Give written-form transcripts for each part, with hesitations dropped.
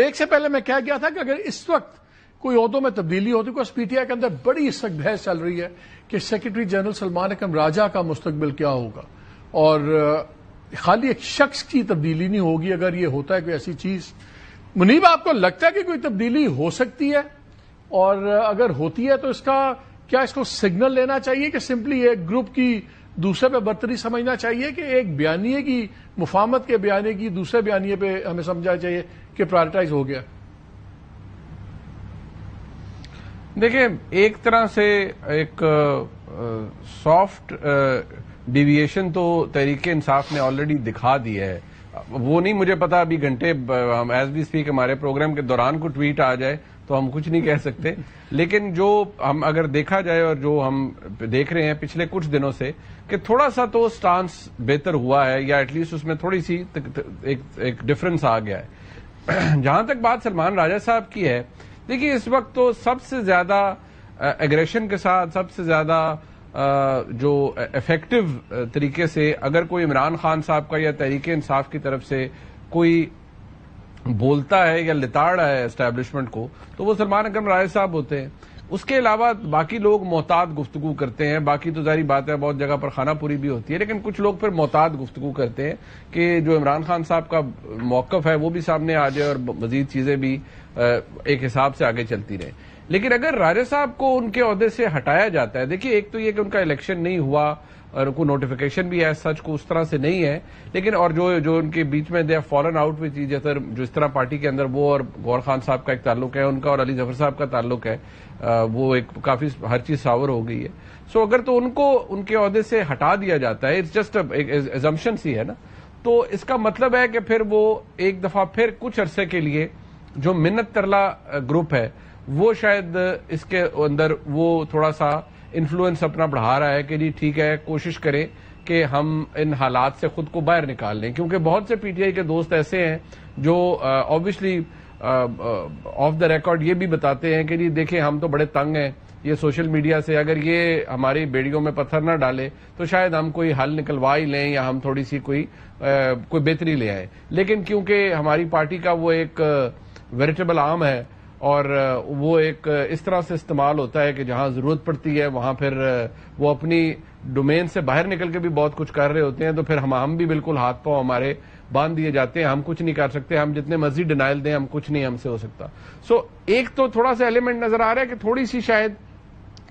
ایک سے پہلے میں کہہ گیا تھا کہ اگر اس وقت کوئی عہدوں میں تبدیلی ہوتی ہے، پی ٹی آئی کے اندر بڑی اس وقت بحث چل رہی ہے کہ سیکرٹری جنرل سلمان اکرم راجہ کا مستقبل کیا ہوگا، اور خالی ایک شخص کی تبدیلی نہیں ہوگی اگر یہ ہوتا ہے کوئی ایسی چیز۔ منیب، آپ کو لگتا ہے کہ کوئی تبدیلی ہو سکتی ہے؟ اور اگر ہوتی ہے تو اس کو سگنل لینا چاہیے کہ سمپلی ایک گروپ کی دوسرے پہ برتری سمجھنا چاہیے کہ ایک بیانیے کی مفاہمت کے بیانیے کی دوسرے بیانیے پہ ہمیں سمجھنا چاہیے کہ پرائرٹائز ہو گیا؟ دیکھیں، ایک طرح سے ایک سافٹ ڈیویشن تو تحریک انصاف نے آلریڈی دکھا دی ہے۔ وہ نہیں مجھے پتا، ابھی گھنٹے ایز وی اسپیک ہمارے پروگرام کے دوران کو ٹویٹ آ جائے تو ہم کچھ نہیں کہہ سکتے، لیکن جو ہم اگر دیکھا جائے اور جو ہم دیکھ رہے ہیں پچھلے کچھ دنوں سے کہ تھوڑا سا تو سٹانس بہتر ہوا ہے، یا ایٹ لیسٹ اس میں تھوڑی سی ایک ڈفرنس آ گیا ہے۔ جہاں تک بات سلمان راجہ صاحب کی ہے، دیکھیے اس وقت تو سب سے زیادہ ایگریشن کے ساتھ، سب سے زیادہ جو افیکٹو طریقے سے اگر کوئی عمران خان صاحب کا یا تحریک انصاف کی طرف سے کوئی بولتا ہے یا لتاڑ ہے اسٹیبلشمنٹ کو، تو وہ سلمان اکرم راجہ صاحب ہوتے ہیں۔ اس کے علاوہ باقی لوگ محتاط گفتگو کرتے ہیں، باقی تو ظاہری بات ہے بہت جگہ پر خانہ پوری بھی ہوتی ہے، لیکن کچھ لوگ پھر محتاط گفتگو کرتے ہیں کہ جو عمران خان صاحب کا موقف ہے وہ بھی سامنے آ جائے اور مزید چیزیں بھی ایک حساب سے آگے چلتی رہیں۔ لیکن اگر راجہ صاحب کو ان کے عہدے سے ہٹایا جاتا ہے، دیکھیے ایک تو یہ کہ ان کا الیکشن نہیں ہوا اور کوئی نوٹیفیکیشن بھی ہے سچ کو اس طرح سے نہیں ہے، لیکن اور جو ان کے بیچ میں دے fallen out which each other, جو اس طرح پارٹی کے اندر وہ اور غور خان صاحب کا ایک تعلق ہے ان کا، اور علی ظفر صاحب کا تعلق ہے، وہ ایک کافی ہر چیز ساور ہو گئی ہے۔ سو اگر تو ان کو ان کے عہدے سے ہٹا دیا جاتا ہے، اٹس جسٹ ایزمپشن سی ہے نا، تو اس کا مطلب ہے کہ پھر وہ ایک دفعہ پھر کچھ عرصے کے لیے جو منت ترلا گروپ ہے وہ شاید اس کے اندر وہ تھوڑا سا انفلوئنس اپنا بڑھا رہا ہے کہ جی ٹھیک ہے، کوشش کریں کہ ہم ان حالات سے خود کو باہر نکال لیں، کیونکہ بہت سے پی ٹی آئی کے دوست ایسے ہیں جو آبویسلی آف دا ریکارڈ یہ بھی بتاتے ہیں کہ جی دیکھیں ہم تو بڑے تنگ ہیں یہ سوشل میڈیا سے، اگر یہ ہماری بیڑیوں میں پتھر نہ ڈالے تو شاید ہم کوئی حل نکلوا ہی لیں یا ہم تھوڑی سی کوئی بہتری لے آئیں، لیکن کیونکہ ہماری پارٹی کا وہ ایک ویریٹیبل آرم ہے اور وہ ایک اس طرح سے استعمال ہوتا ہے کہ جہاں ضرورت پڑتی ہے وہاں پھر وہ اپنی ڈومین سے باہر نکل کے بھی بہت کچھ کر رہے ہوتے ہیں، تو پھر ہم بھی بالکل ہاتھ پاؤں ہمارے باندھ دیے جاتے ہیں، ہم کچھ نہیں کر سکتے، ہم جتنے مرضی ڈینائل دیں ہم کچھ نہیں ہم سے ہو سکتا۔ سو ایک تو تھوڑا سا ایلیمنٹ نظر آ رہا ہے کہ تھوڑی سی شاید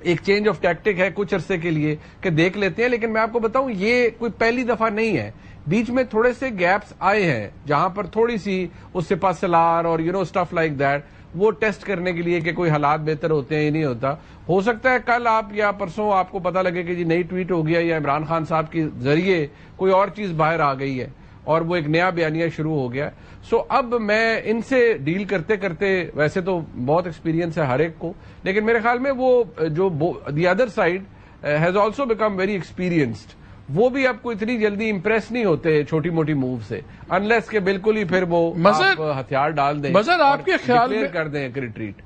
ایک چینج آف ٹیکٹک ہے کچھ عرصے کے لیے کہ دیکھ لیتے ہیں، لیکن میں آپ کو بتاؤں یہ کوئی پہلی دفعہ نہیں ہے، بیچ میں تھوڑے سے گیپس آئے ہیں جہاں پر تھوڑی سی اس سپہ سالار اور اسٹف لائک دیٹ وہ ٹیسٹ کرنے کے لیے کہ کوئی حالات بہتر ہوتے ہیں یا نہیں ہوتا۔ ہو سکتا ہے کل آپ یا پرسوں آپ کو پتا لگے کہ جی نئی ٹویٹ ہو گیا یا عمران خان صاحب کے ذریعے کوئی اور چیز باہر آ گئی ہے اور وہ ایک نیا بیانیہ شروع ہو گیا۔ سو اب میں ان سے ڈیل کرتے کرتے، ویسے تو بہت ایکسپیرینس ہے ہر ایک کو، لیکن میرے خیال میں وہ جو the other side has also become very experienced, وہ بھی اب کو اتنی جلدی امپریس نہیں ہوتے چھوٹی موٹی موو سے، انلیس کہ بالکل ہی پھر وہ ہتھیار ڈال دیں، آپ کے خیال میں کر دیں کہ ریٹریٹ۔